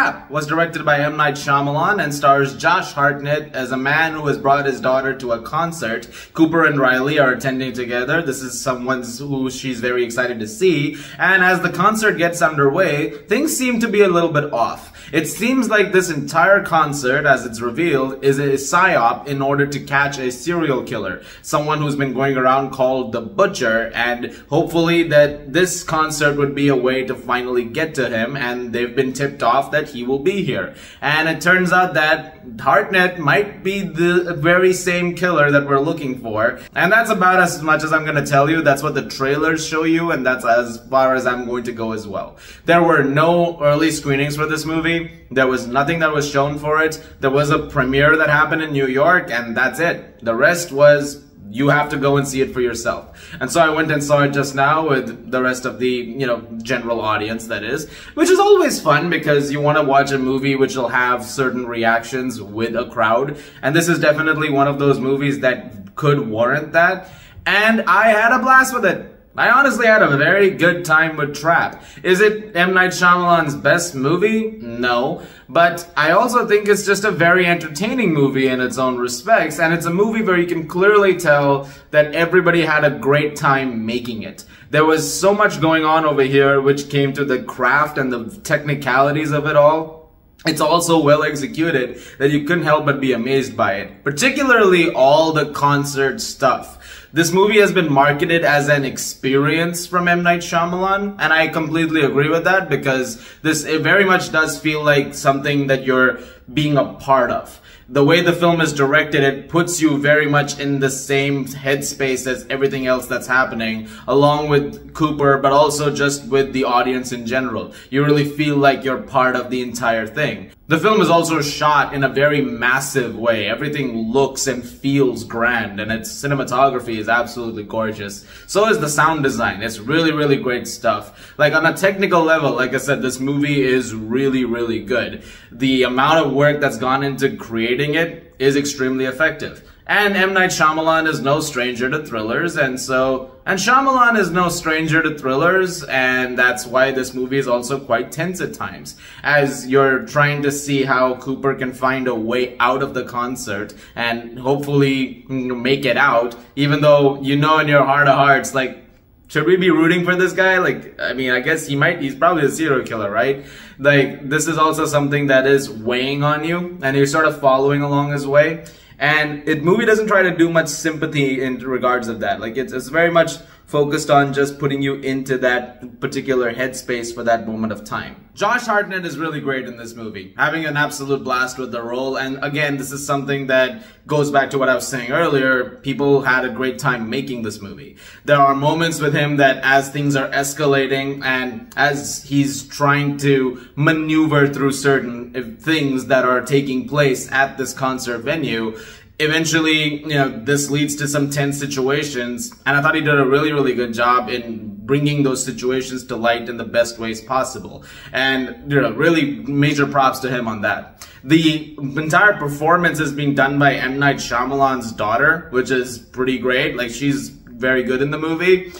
Trap was directed by M. Night Shyamalan and stars Josh Hartnett as a man who has brought his daughter to a concert. Cooper and Riley are attending together. This is someone who she's very excited to see. And as the concert gets underway, things seem to be a little bit off. It seems like this entire concert, as it's revealed, is a psyop in order to catch a serial killer. Someone who's been going around called the Butcher, and hopefully that this concert would be a way to finally get to him, and they've been tipped off that he will be here. And it turns out that Hartnett might be the very same killer that we're looking for. And that's about as much as I'm going to tell you. That's what the trailers show you, and that's as far as I'm going to go as well. There were no early screenings for this movie. There was nothing that was shown for it. There was a premiere that happened in New York, and that's it. The rest was, you have to go and see it for yourself. And so I went and saw it just now with the rest of the, general audience, that is, which is always fun because you want to watch a movie which will have certain reactions with a crowd. And this is definitely one of those movies that could warrant that. And I had a blast with it. I honestly had a very good time with Trap. Is it M. Night Shyamalan's best movie? No. But I also think it's just a very entertaining movie in its own respects, and it's a movie where you can clearly tell that everybody had a great time making it. There was so much going on over here which came to the craft and the technicalities of it all. It's also well executed that you couldn't help but be amazed by it. Particularly all the concert stuff. This movie has been marketed as an experience from M. Night Shyamalan, and I completely agree with that because it very much does feel like something that you're being a part of. The way the film is directed, it puts you very much in the same headspace as everything else that's happening, along with Cooper, but also just with the audience in general. You really feel like you're part of the entire thing. The film is also shot in a very massive way. Everything looks and feels grand, and its cinematography is absolutely gorgeous. So is the sound design. It's really, really great stuff. Like, on a technical level, like I said, this movie is really, really good. The amount of work that's gone into creating it is extremely effective. And M. Night Shyamalan is no stranger to thrillers, and Shyamalan is no stranger to thrillers, and that's why this movie is also quite tense at times. As you're trying to see how Cooper can find a way out of the concert, and hopefully make it out, even though you know in your heart of hearts, like, should we be rooting for this guy? Like, I mean, I guess he's probably a serial killer, right? Like, this is also something that is weighing on you, and you're sort of following along his way. And the movie doesn't try to do much sympathy in regards of that. Like, it's very much focused on just putting you into that particular headspace for that moment of time. Josh Hartnett is really great in this movie, having an absolute blast with the role. And again, this is something that goes back to what I was saying earlier. People had a great time making this movie. There are moments with him that as things are escalating and as he's trying to maneuver through certain things that are taking place at this concert venue, eventually, this leads to some tense situations, and I thought he did a really, really good job in bringing those situations to light in the best ways possible. And, really major props to him on that. The entire performance is being done by M. Night Shyamalan's daughter, which is pretty great. Like, she's very good in the movie.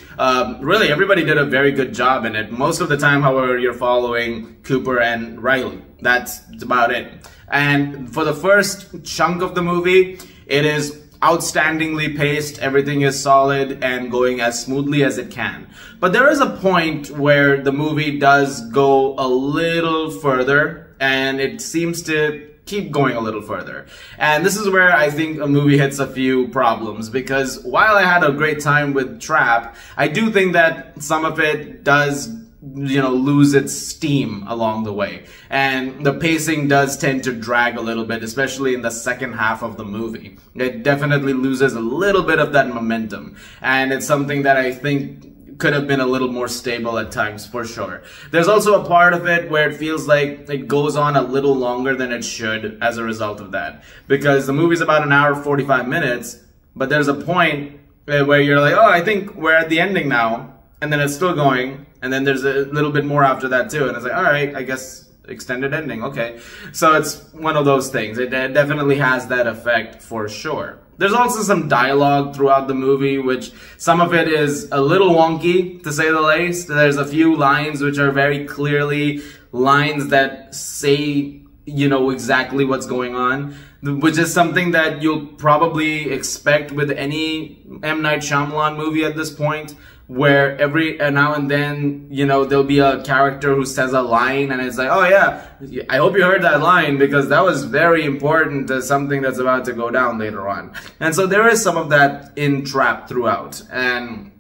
Really, everybody did a very good job in it. Most of the time, however, you're following Cooper and Riley. That's about it. And for the first chunk of the movie, it is outstandingly paced, everything is solid and going as smoothly as it can. But there is a point where the movie does go a little further, and it seems to keep going a little further. And this is where I think a movie hits a few problems, because while I had a great time with Trap, I do think that some of it does lose its steam along the way. And the pacing does tend to drag a little bit, especially in the second half of the movie. It definitely loses a little bit of that momentum. And it's something that I think could have been a little more stable at times, for sure. There's also a part of it where it feels like it goes on a little longer than it should as a result of that. Because the movie's about an hour, 45 minutes, but there's a point where you're like, oh, I think we're at the ending now. And then it's still going, and then there's a little bit more after that too, and it's like, all right, I guess extended ending, okay. So it's one of those things. It definitely has that effect for sure. There's also some dialogue throughout the movie, which some of it is a little wonky, to say the least. There's a few lines which are very clearly lines that say, you know, exactly what's going on, which is something that you'll probably expect with any M. Night Shyamalan movie at this point, where every now and then, you know, there'll be a character who says a line and it's like, oh yeah, I hope you heard that line because that was very important to something that's about to go down later on. And so there is some of that in Trap throughout. And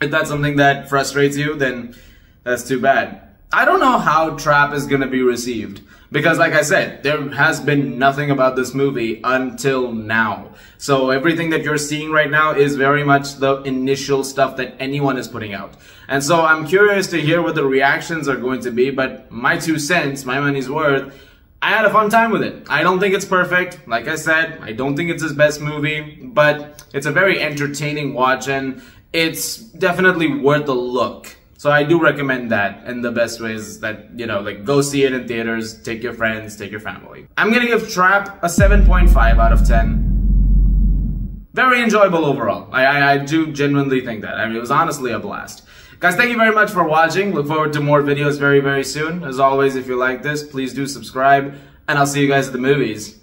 if that's something that frustrates you, then that's too bad. I don't know how Trap is going to be received. Because like I said, there has been nothing about this movie until now. So everything that you're seeing right now is very much the initial stuff that anyone is putting out. And so I'm curious to hear what the reactions are going to be, but my 2 cents, my money's worth, I had a fun time with it. I don't think it's perfect. Like I said, I don't think it's his best movie, but it's a very entertaining watch and it's definitely worth a look. So I do recommend that in the best ways that, you know, like go see it in theaters, take your friends, take your family. I'm gonna give Trap a 7.5 out of 10. Very enjoyable overall. I do genuinely think that. I mean, it was honestly a blast. Guys, thank you very much for watching. Look forward to more videos very, very soon. As always, if you like this, please do subscribe, and I'll see you guys at the movies.